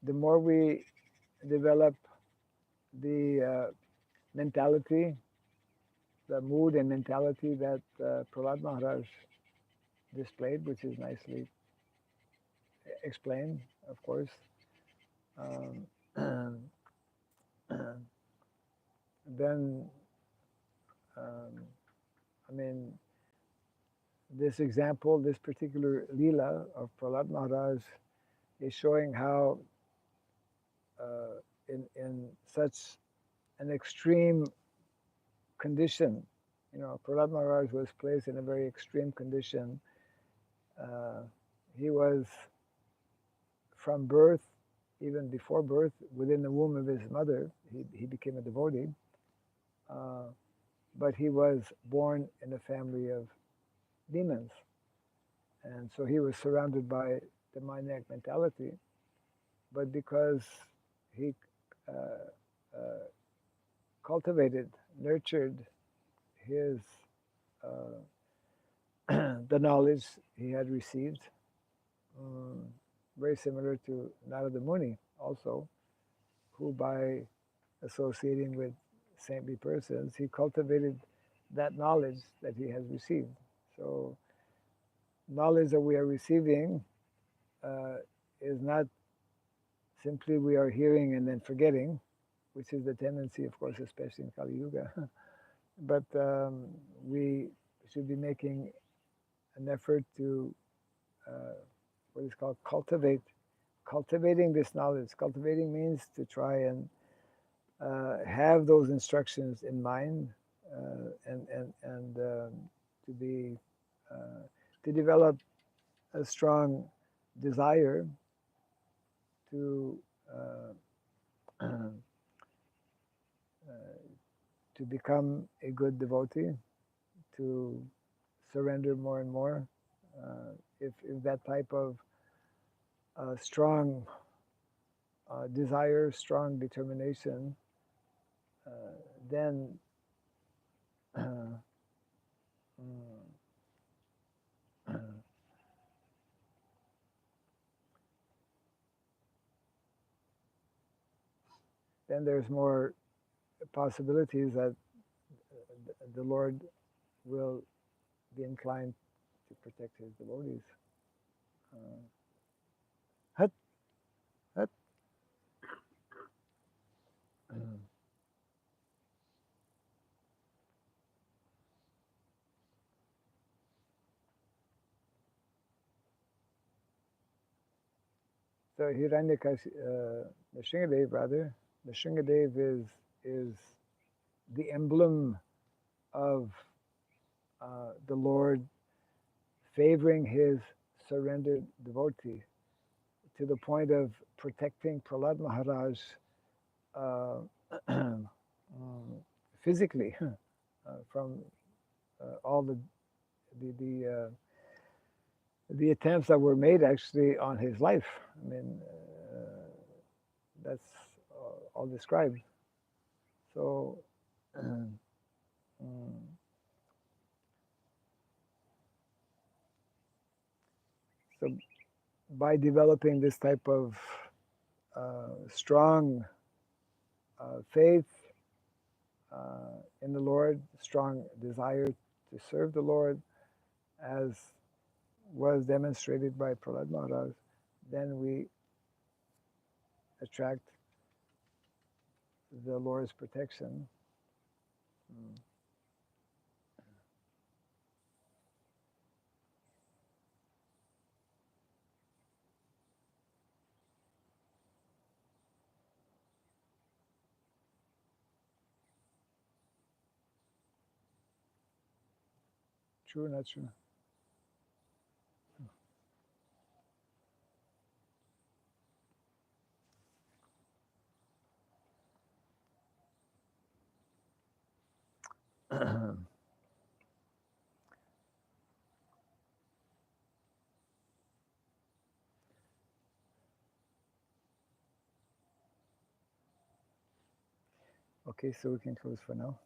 the more we develop the mentality, the mood and mentality that Prahlad Maharaj displayed, which is nicely explained, of course. Then, this example, this particular lila of Prahlad Maharaj is showing how in such an extreme condition, Prahlad Maharaj was placed in a very extreme condition he was from birth, even before birth, within the womb of his mother, he became a devotee. But he was born in a family of demons. And so he was surrounded by demoniac mentality. But because he cultivated, nurtured his the knowledge he had received, very similar to Narada Muni also, who by associating with saintly persons, he cultivated that knowledge that he has received. So knowledge that we are receiving is not simply we are hearing and then forgetting, which is the tendency, of course, especially in Kali Yuga. But we should be making an effort to what is called cultivating this knowledge. Cultivating means to try and have those instructions in mind and to be to develop a strong desire to to become a good devotee, to surrender more and more. If that type of strong desire, strong determination, then then there's more possibilities that the Lord will be inclined to protect his devotees. Hut, hut. So Nrsimhadev rather, Nrsimhadev is the emblem of the Lord favoring his surrendered devotee to the point of protecting Prahlad Maharaj physically from all the attempts that were made actually on his life. I mean, that's all described. So, so by developing this type of strong faith in the Lord, strong desire to serve the Lord, as was demonstrated by Prahlad Maharaj, then we attract the Lord's protection. True, not true. Okay, so we can close for now.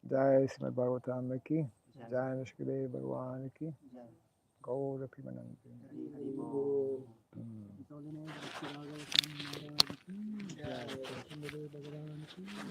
Jai Srimad Bhagavatam ki, Jai Nishkadev Bhagwan ki, Gaura Pimanandi. Hari Hari Bol. It's all in all, Bhakti Bhagavatam Maharaj ki, Jai Srimad Bhagavatam ki.